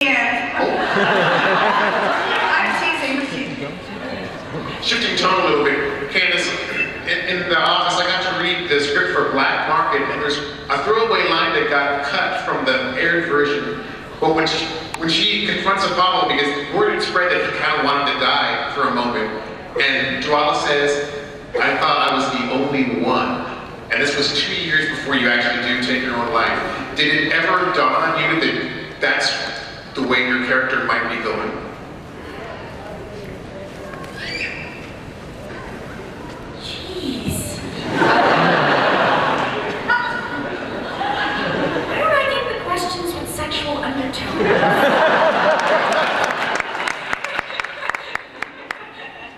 I'm teasing. Shifting tone a little bit, Candace, in the office I got to read the script for Black Market, and there's a throwaway line that got cut from the aired version. But when she confronts Apollo, because word had spread that he kind of wanted to die for a moment, and Dwala says, "I thought I was the only one." And this was 2 years before you actually do take your own life. Did it ever dawn on you that that's the way your character might be going? Jeez. Why don't I get the questions with sexual undertones?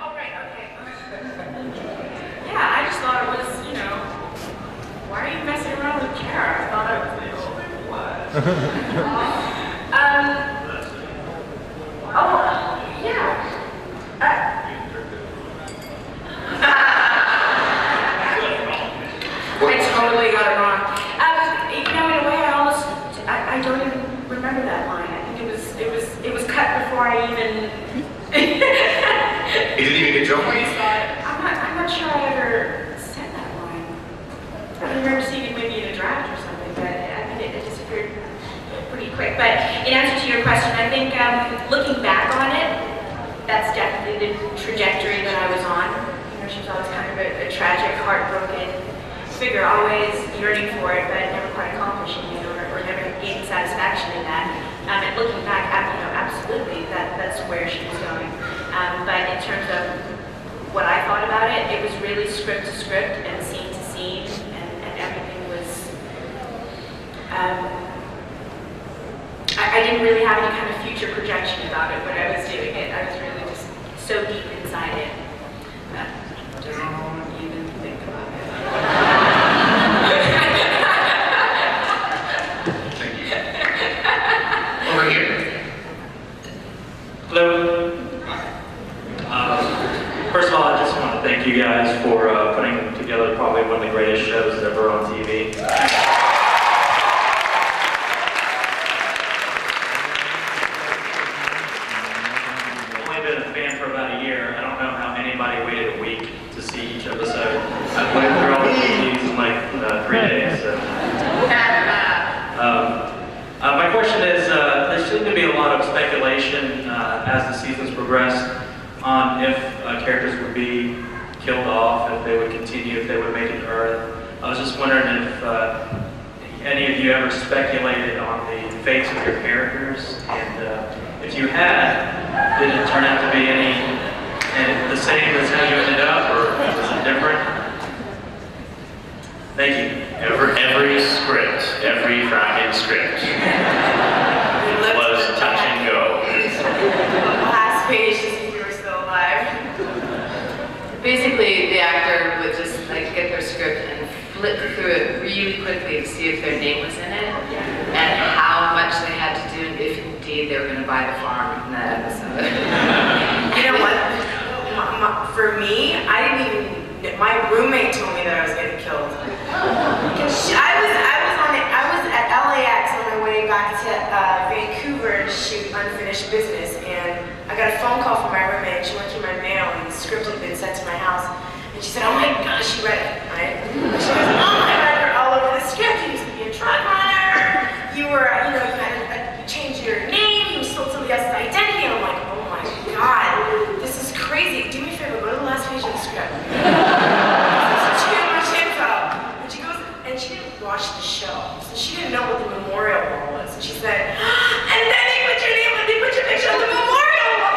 Oh, right, okay. Yeah, I just thought it was, you know, why are you messing around with Kara? I thought I was the only one. Oh, yeah. I totally got it wrong. You know, in a way, I don't even remember that line. I think it was cut before I even. You didn't even get your I'm not sure I ever said that line. I remember seeing it maybe in a draft or something, but I think it disappeared pretty quick. But in answer to your question, I think looking back on it, that's definitely the trajectory that I was on. You know, she was always kind of a tragic, heartbroken figure, always yearning for it, but never quite accomplishing it, or never gaining satisfaction in that. And looking back, you know, absolutely, that's where she was going. But in terms of what I thought about it, it was really script to script and scene to scene, and everything was. I didn't really have any kind of future projection about it when I was doing it. I was really just so deep inside it that I don't even think about it. Thank you. Over here. Hello. First of all, I just want to thank you guys for putting together probably one of the greatest shows ever on TV. I've only been a fan for about a year. I don't know how anybody waited a week to see each episode. I played through all the TVs in like 3 days. So. My question is, there seemed to be a lot of speculation as the seasons progressed on if characters would be killed off, if they would continue, if they would make it to Earth. I was just wondering if any of you ever speculated on the fates of your characters, and if you had, did it turn out to be the same as how you ended up, or was it different? Thank you. Every script, every Friday script was touch and go. Last page to see if we were still alive. Basically, the actor would just like get their script and flip through it really quickly to see if their name was in it and how much they had to do if indeed they were going to buy the farm in that episode. You know what? For me, I didn't even. My roommate told me that I was getting killed. I was at LAX on my way back to Vancouver to shoot Unfinished Business, and I got a phone call from my roommate. She went through my mail, and the script had been sent to my house. And she said, "Oh my gosh," she read it, right? And she goes, "Oh my God, you're all over the script. You used to be a drug runner. You were, you know, you changed your name. You stole somebody else's identity." And I'm like, "Oh my God, this is crazy. Do me a favor, go to the last page of the script." This is too much info. And she goes, and she didn't watch the show, so she didn't know what the memorial wall was. And she said, "And then they put your name, they put your picture on the memorial wall."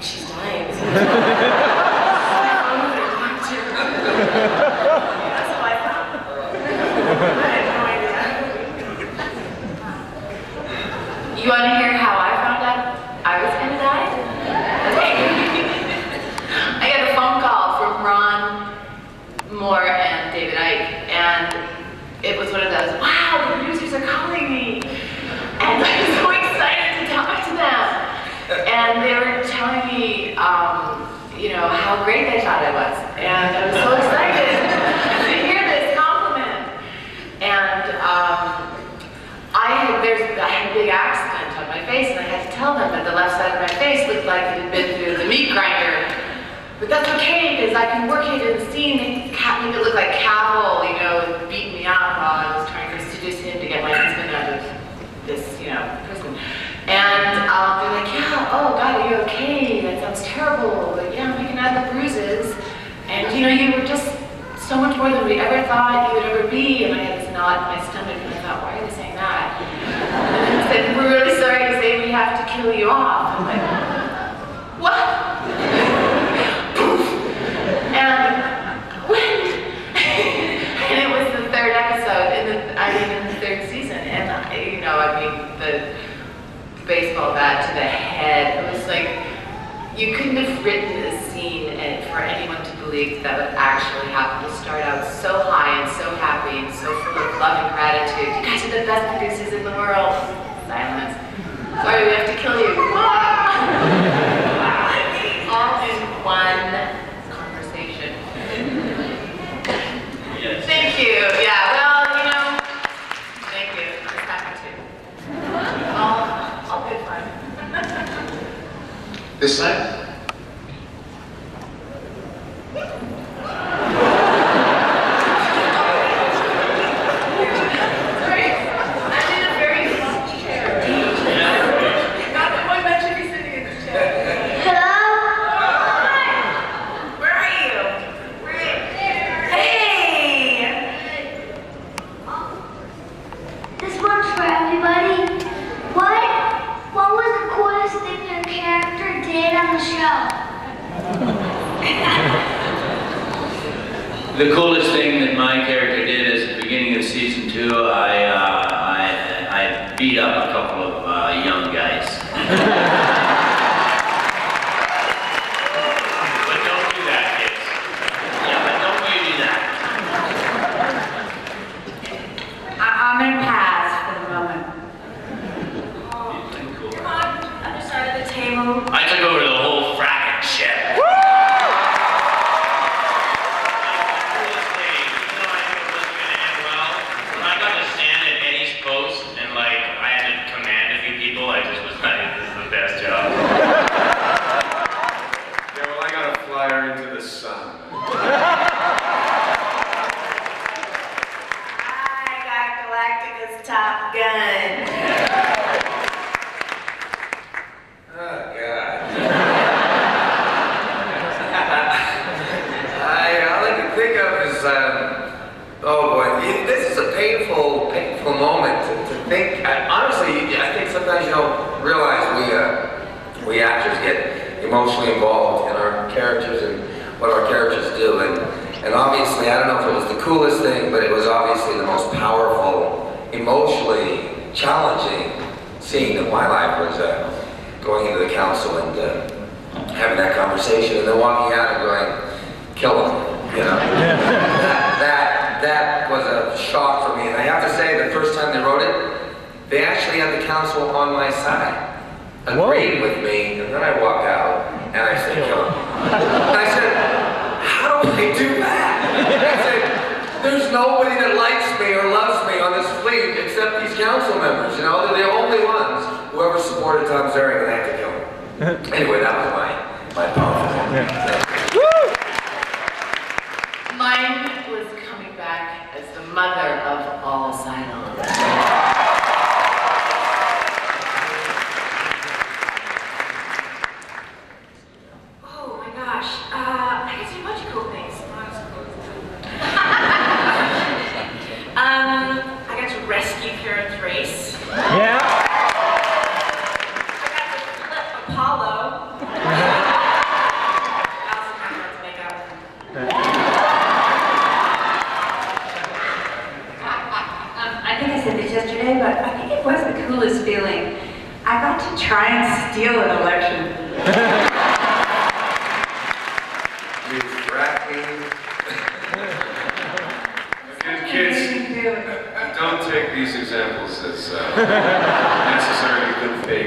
She's dying. That's all I found. I had no idea. You want to hear how I found out I was going to die? I got a phone call from Ron Moore and David Icke, and it was one of those, wow, the producers are calling me. And I was so excited. know, how great they thought I was. And I was so excited to hear this compliment. And I had a big accident on my face, and I had to tell them that the left side of my face looked like it had been through the meat grinder. But that's okay, because I can work it in the scene, make it look like Cavill, you know, beat me up while I was trying to seduce him to get my husband out of this, you know, prison. And they're like, yeah, oh God, are you okay? That sounds terrible. But yeah, I'm picking out the bruises. And you know, you were just so much more than we ever thought you would ever be. And I had this knot in my stomach, and I thought, why are they saying that? And they said, we're really sorry to say we have to kill you off. I'm like, what? And it was the third episode in the third season, and you know, I mean, the baseball bat to the head. It was like you couldn't have written a scene and for anyone to believe that would actually happen. To start out so high and so happy and so full of love and gratitude. You guys are the best producers in the world. Silence. Sorry, we have to kill you. All in one conversation. Yes. Thank you. Yeah, well, you know, thank you. I was happy too. All good fun. This side? Sorry, I'm in a very soft chair. Not that one that should be sitting in this chair. Where are you? Hey! This one's for everybody. What was the coolest thing your character did on the show? The coolest thing that my character did is at the beginning of season 2, I beat up a couple of young guys. But don't do that, kids. Yeah, but don't you do that. I'm gonna pass for the moment. Cool. Come on, other side of the table. I took over the whole fracking shit. Galactica's Top Gun. Oh, God. All I can think of is, oh boy, this is a painful moment to think. Honestly, I think sometimes you don't realize we actors get emotionally involved in our characters and what our characters do. And obviously, I don't know if it was the coolest thing, but it was obviously the most powerful, emotionally challenging scene of my life was going into the council and having that conversation and then walking out and going, kill him, you know. That was a shock for me. And I have to say, the first time they wrote it, they actually had the council on my side, agreed with me, and then I walk out and I said, kill him. And I said, how do I do that? I said, there's nobody that likes me or loves me on this fleet except these council members, you know? They're the only ones who ever supported Tom Zerring, and I had to kill him. Anyway, that was my powerful moment. Mine was coming back as the mother of all Cylons. Oh my gosh, I can do a bunch of cool things. I got to rescue Karen's race. Yeah. I got to flip Apollo. I also kind of to make up. I think I said this yesterday, but I think it was the coolest feeling. I got to try and steal an election. You fracking. Kids, don't take these examples as necessarily good faith.